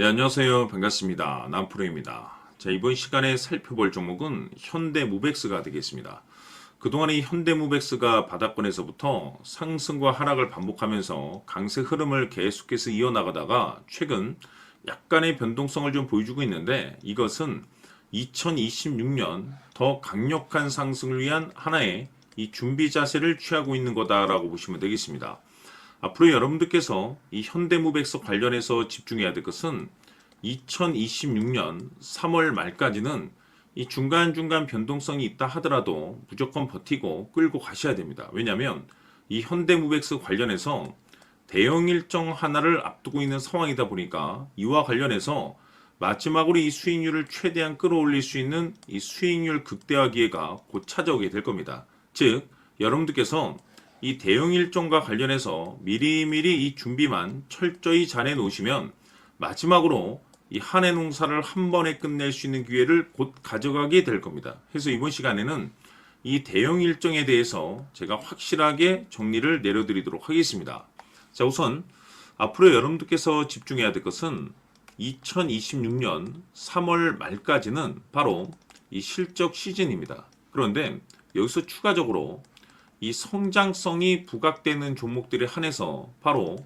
네, 안녕하세요. 반갑습니다. 남프로입니다. 자, 이번 시간에 살펴볼 종목은 현대무백스가 되겠습니다. 그동안의 현대무백스가 바닥권에서부터 상승과 하락을 반복하면서 강세 흐름을 계속해서 이어나가다가 최근 약간의 변동성을 좀 보여주고 있는데, 이것은 2026년 더 강력한 상승을 위한 하나의 이 준비 자세를 취하고 있는 거다라고 보시면 되겠습니다. 앞으로 여러분들께서 이 현대무백스 관련해서 집중해야 될 것은 2026년 3월 말까지는 이 중간중간 변동성이 있다 하더라도 무조건 버티고 끌고 가셔야 됩니다. 왜냐하면 이 현대무백스 관련해서 대형 일정 하나를 앞두고 있는 상황이다 보니까 이와 관련해서 마지막으로 이 수익률을 최대한 끌어올릴 수 있는 이 수익률 극대화 기회가 곧 찾아오게 될 겁니다. 즉, 여러분들께서 이 대형 일정과 관련해서 미리미리 이 준비만 철저히 잘해 놓으시면 마지막으로 이 한 해 농사를 한 번에 끝낼 수 있는 기회를 곧 가져가게 될 겁니다. 그래서 이번 시간에는 이 대형 일정에 대해서 제가 확실하게 정리를 내려드리도록 하겠습니다. 자, 우선 앞으로 여러분들께서 집중해야 될 것은 2026년 3월 말까지는 바로 이 실적 시즌입니다. 그런데 여기서 추가적으로 이 성장성이 부각되는 종목들에 한해서 바로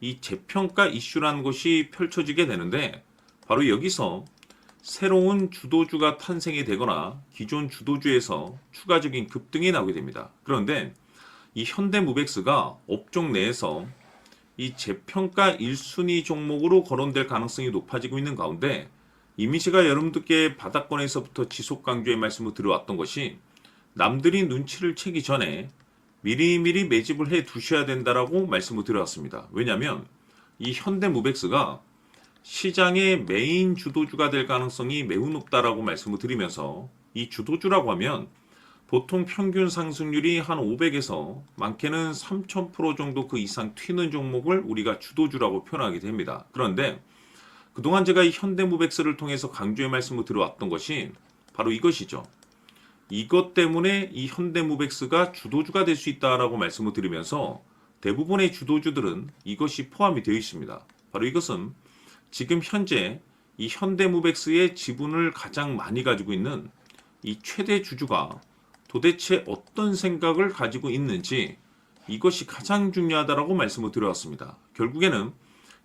이 재평가 이슈라는 것이 펼쳐지게 되는데, 바로 여기서 새로운 주도주가 탄생이 되거나 기존 주도주에서 추가적인 급등이 나오게 됩니다. 그런데 이 현대무백스가 업종 내에서 이 재평가 1순위 종목으로 거론될 가능성이 높아지고 있는 가운데, 이미 제가 여러분들께 바닥권에서부터 지속 강조의 말씀을 드려왔던 것이 남들이 눈치를 채기 전에 미리미리 매집을 해 두셔야 된다라고 말씀을 드려왔습니다. 왜냐하면 이 현대무백스가 시장의 메인 주도주가 될 가능성이 매우 높다라고 말씀을 드리면서, 이 주도주라고 하면 보통 평균 상승률이 한 500에서 많게는 3000% 정도 그 이상 튀는 종목을 우리가 주도주라고 표현하게 됩니다. 그런데 그동안 제가 이 현대무백스를 통해서 강조의 말씀을 드려왔던 것이 바로 이것이죠. 이것 때문에 이 현대무백스가 주도주가 될 수 있다라고 말씀을 드리면서 대부분의 주도주들은 이것이 포함이 되어 있습니다. 바로 이것은 지금 현재 이 현대무백스의 지분을 가장 많이 가지고 있는 이 최대 주주가 도대체 어떤 생각을 가지고 있는지, 이것이 가장 중요하다라고 말씀을 드려왔습니다. 결국에는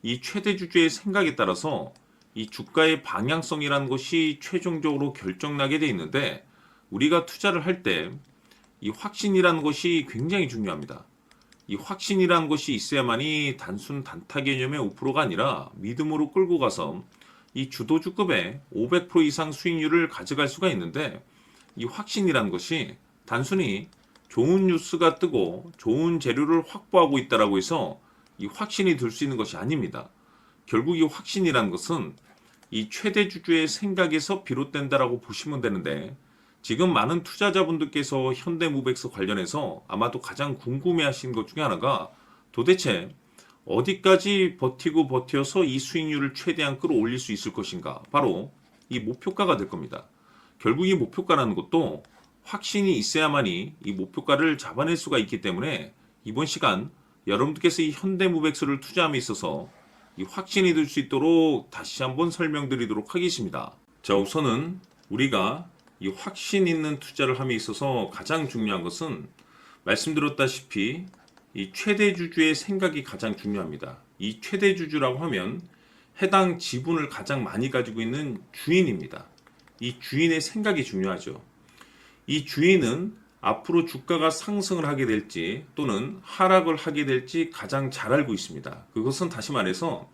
이 최대 주주의 생각에 따라서 이 주가의 방향성이라는 것이 최종적으로 결정나게 돼 있는데, 우리가 투자를 할 때 이 확신이라는 것이 굉장히 중요합니다. 이 확신이라는 것이 있어야만이 단순 단타 개념의 5%가 아니라 믿음으로 끌고 가서 이 주도주급의 500% 이상 수익률을 가져갈 수가 있는데, 이 확신이라는 것이 단순히 좋은 뉴스가 뜨고 좋은 재료를 확보하고 있다라고 해서 이 확신이 들 수 있는 것이 아닙니다. 결국 이 확신이라는 것은 이 최대 주주의 생각에서 비롯된다라고 보시면 되는데, 지금 많은 투자자분들께서 현대무백스 관련해서 아마도 가장 궁금해하시는 것 중에 하나가 도대체 어디까지 버티고 버텨서 이 수익률을 최대한 끌어올릴 수 있을 것인가, 바로 이 목표가가 될 겁니다. 결국 이 목표가라는 것도 확신이 있어야만이 이 목표가를 잡아낼 수가 있기 때문에 이번 시간 여러분들께서 이 현대무백스를 투자함에 있어서 이 확신이 들 수 있도록 다시 한번 설명드리도록 하겠습니다. 자, 우선은 우리가 이 확신 있는 투자를 함에 있어서 가장 중요한 것은 말씀드렸다시피 이 최대 주주의 생각이 가장 중요합니다. 이 최대 주주라고 하면 해당 지분을 가장 많이 가지고 있는 주인입니다. 이 주인의 생각이 중요하죠. 이 주인은 앞으로 주가가 상승을 하게 될지 또는 하락을 하게 될지 가장 잘 알고 있습니다. 그것은 다시 말해서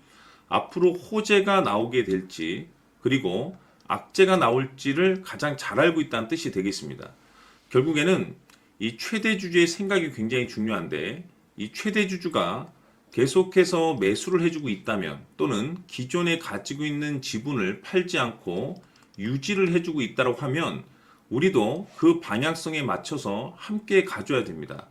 앞으로 호재가 나오게 될지 그리고 악재가 나올지를 가장 잘 알고 있다는 뜻이 되겠습니다. 결국에는 이 최대 주주의 생각이 굉장히 중요한데, 이 최대 주주가 계속해서 매수를 해주고 있다면 또는 기존에 가지고 있는 지분을 팔지 않고 유지를 해주고 있다고 하면 우리도 그 방향성에 맞춰서 함께 가져야 됩니다.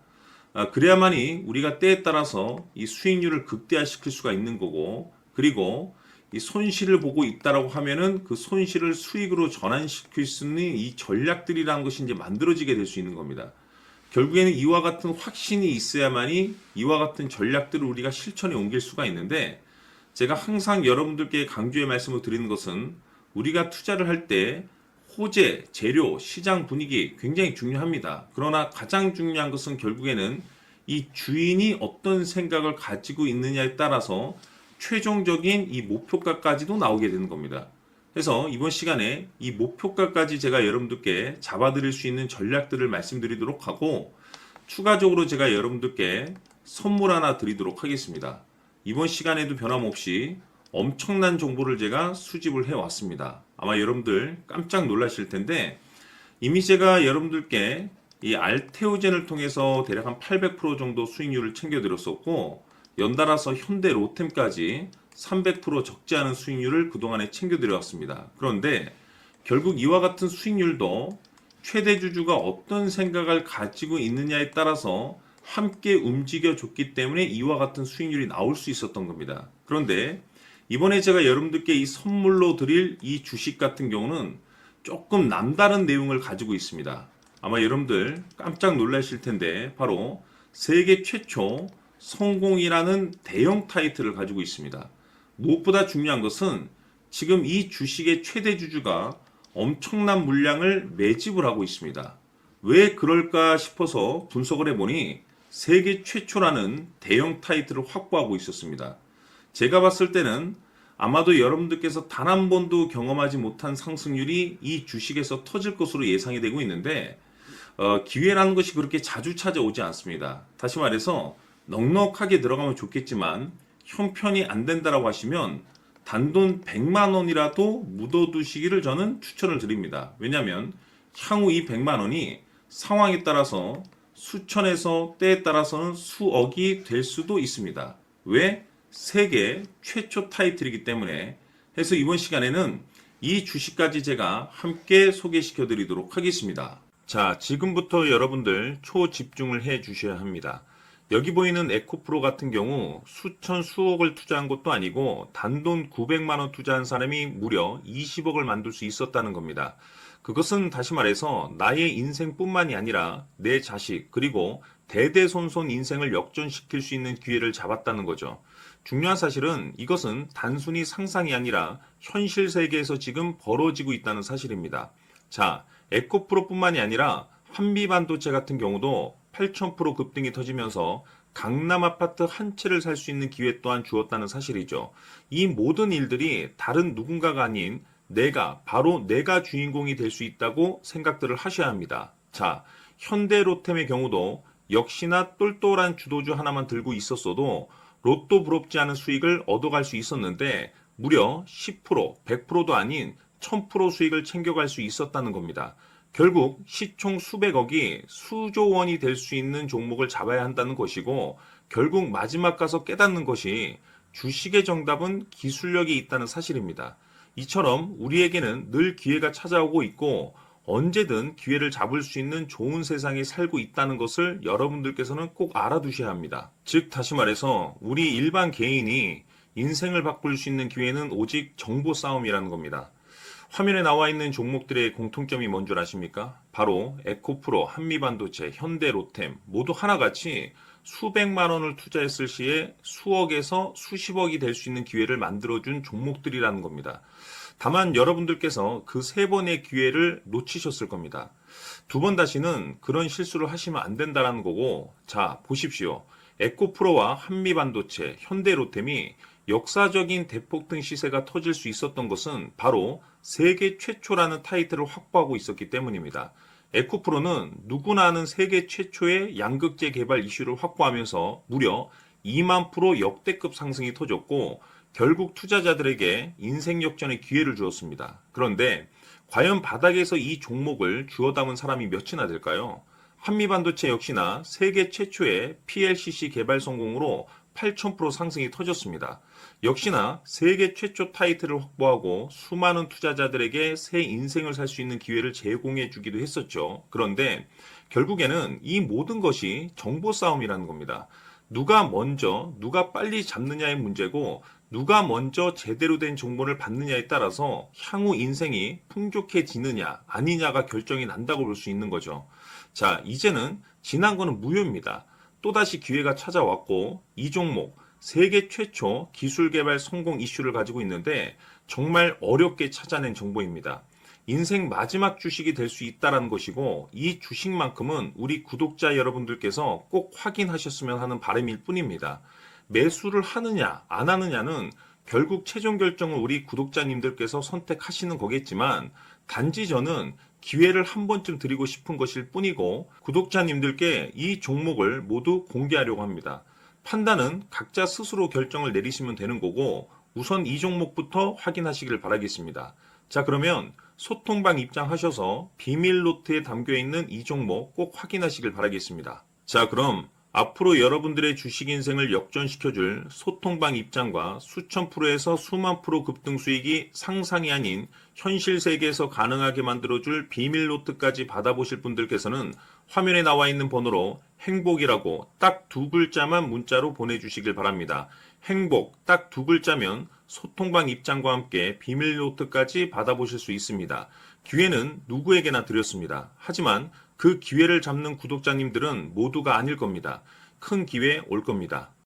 그래야만이 우리가 때에 따라서 이 수익률을 극대화시킬 수가 있는 거고, 그리고 이 손실을 보고 있다라고 하면은 그 손실을 수익으로 전환시킬 수 있는 이 전략들이라는 것이 이제 만들어지게 될 수 있는 겁니다. 결국에는 이와 같은 확신이 있어야만이 이와 같은 전략들을 우리가 실천에 옮길 수가 있는데, 제가 항상 여러분들께 강조의 말씀을 드리는 것은 우리가 투자를 할 때 호재, 재료, 시장 분위기 굉장히 중요합니다. 그러나 가장 중요한 것은 결국에는 이 주인이 어떤 생각을 가지고 있느냐에 따라서 최종적인 이 목표가까지도 나오게 되는 겁니다. 그래서 이번 시간에 이 목표가까지 제가 여러분들께 잡아드릴 수 있는 전략들을 말씀드리도록 하고, 추가적으로 제가 여러분들께 선물 하나 드리도록 하겠습니다. 이번 시간에도 변함없이 엄청난 정보를 제가 수집을 해왔습니다. 아마 여러분들 깜짝 놀라실 텐데, 이미 제가 여러분들께 이 알테오젠을 통해서 대략 한 800% 정도 수익률을 챙겨드렸었고, 연달아서 현대 로템까지 300% 적지 않은 수익률을 그동안에 챙겨드려왔습니다. 그런데 결국 이와 같은 수익률도 최대 주주가 어떤 생각을 가지고 있느냐에 따라서 함께 움직여줬기 때문에 이와 같은 수익률이 나올 수 있었던 겁니다. 그런데 이번에 제가 여러분들께 이 선물로 드릴 이 주식 같은 경우는 조금 남다른 내용을 가지고 있습니다. 아마 여러분들 깜짝 놀라실 텐데, 바로 세계 최초 성공이라는 대형 타이틀을 가지고 있습니다. 무엇보다 중요한 것은 지금 이 주식의 최대 주주가 엄청난 물량을 매집을 하고 있습니다. 왜 그럴까 싶어서 분석을 해보니 세계 최초라는 대형 타이틀을 확보하고 있었습니다. 제가 봤을 때는 아마도 여러분들께서 단 한 번도 경험하지 못한 상승률이 이 주식에서 터질 것으로 예상이 되고 있는데, 기회라는 것이 그렇게 자주 찾아오지 않습니다. 다시 말해서 넉넉하게 들어가면 좋겠지만 형편이 안 된다라고 하시면 단돈 100만 원이라도 묻어두시기를 저는 추천을 드립니다. 왜냐하면 향후 이 100만 원이 상황에 따라서 수천에서 때에 따라서는 수억이 될 수도 있습니다. 왜? 세계 최초 타이틀이기 때문에. 해서 이번 시간에는 이 주식까지 제가 함께 소개시켜 드리도록 하겠습니다. 자, 지금부터 여러분들 초집중을 해 주셔야 합니다. 여기 보이는 에코프로 같은 경우 수천 수억을 투자한 것도 아니고 단돈 900만 원 투자한 사람이 무려 20억을 만들 수 있었다는 겁니다. 그것은 다시 말해서 나의 인생뿐만이 아니라 내 자식 그리고 대대손손 인생을 역전시킬 수 있는 기회를 잡았다는 거죠. 중요한 사실은 이것은 단순히 상상이 아니라 현실 세계에서 지금 벌어지고 있다는 사실입니다. 자, 에코프로뿐만이 아니라 한미반도체 같은 경우도 8,000% 급등이 터지면서 강남 아파트 한 채를 살 수 있는 기회 또한 주었다는 사실이죠. 이 모든 일들이 다른 누군가가 아닌 바로 내가 주인공이 될 수 있다고 생각들을 하셔야 합니다. 자, 현대로템의 경우도 역시나 똘똘한 주도주 하나만 들고 있었어도 로또 부럽지 않은 수익을 얻어갈 수 있었는데 무려 10%, 100%도 아닌 1000% 수익을 챙겨갈 수 있었다는 겁니다. 결국 시총 수백억이 수조 원이 될 수 있는 종목을 잡아야 한다는 것이고, 결국 마지막 가서 깨닫는 것이 주식의 정답은 기술력이 있다는 사실입니다. 이처럼 우리에게는 늘 기회가 찾아오고 있고 언제든 기회를 잡을 수 있는 좋은 세상에 살고 있다는 것을 여러분들께서는 꼭 알아두셔야 합니다. 즉 다시 말해서 우리 일반 개인이 인생을 바꿀 수 있는 기회는 오직 정보 싸움이라는 겁니다. 화면에 나와 있는 종목들의 공통점이 뭔 줄 아십니까? 바로 에코프로, 한미반도체, 현대로템 모두 하나같이 수백만 원을 투자했을 시에 수억에서 수십억이 될 수 있는 기회를 만들어준 종목들이라는 겁니다. 다만 여러분들께서 그 세 번의 기회를 놓치셨을 겁니다. 두 번 다시는 그런 실수를 하시면 안 된다는 거고, 자 보십시오. 에코프로와 한미반도체, 현대로템이 역사적인 대폭등 시세가 터질 수 있었던 것은 바로 세계 최초라는 타이틀을 확보하고 있었기 때문입니다. 에코프로는 누구나 아는 세계 최초의 양극재 개발 이슈를 확보하면서 무려 2만 프로 역대급 상승이 터졌고 결국 투자자들에게 인생 역전의 기회를 주었습니다. 그런데 과연 바닥에서 이 종목을 주워 담은 사람이 몇이나 될까요? 한미반도체 역시나 세계 최초의 PLCC 개발 성공으로 8,000% 상승이 터졌습니다. 역시나 세계 최초 타이틀을 확보하고 수많은 투자자들에게 새 인생을 살 수 있는 기회를 제공해 주기도 했었죠. 그런데 결국에는 이 모든 것이 정보 싸움이라는 겁니다. 누가 먼저, 누가 빨리 잡느냐의 문제고 누가 먼저 제대로 된 정보를 받느냐에 따라서 향후 인생이 풍족해지느냐 아니냐가 결정이 난다고 볼 수 있는 거죠. 자, 이제는 지난 거는 무효입니다. 또다시 기회가 찾아왔고 이 종목 세계 최초 기술 개발 성공 이슈를 가지고 있는데 정말 어렵게 찾아낸 정보입니다. 인생 마지막 주식이 될 수 있다는 것이고 이 주식만큼은 우리 구독자 여러분들께서 꼭 확인하셨으면 하는 바람일 뿐입니다. 매수를 하느냐 안 하느냐는 결국 최종 결정을 우리 구독자님들께서 선택하시는 거겠지만 단지 저는 기회를 한 번쯤 드리고 싶은 것일 뿐이고 구독자님들께 이 종목을 모두 공개하려고 합니다. 판단은 각자 스스로 결정을 내리시면 되는 거고 우선 이 종목부터 확인하시길 바라겠습니다. 자, 그러면 소통방 입장하셔서 비밀 노트에 담겨 있는 이 종목 꼭 확인하시길 바라겠습니다. 자, 그럼 앞으로 여러분들의 주식 인생을 역전시켜줄 소통방 입장과 수천 프로에서 수만 프로 급등 수익이 상상이 아닌 현실 세계에서 가능하게 만들어줄 비밀 노트까지 받아보실 분들께서는 화면에 나와 있는 번호로 행복이라고 딱 두 글자만 문자로 보내주시길 바랍니다. 행복 딱 두 글자면 소통방 입장과 함께 비밀 노트까지 받아보실 수 있습니다. 기회는 누구에게나 드렸습니다. 하지만 그 기회를 잡는 구독자님들은 모두가 아닐 겁니다. 큰 기회 올 겁니다.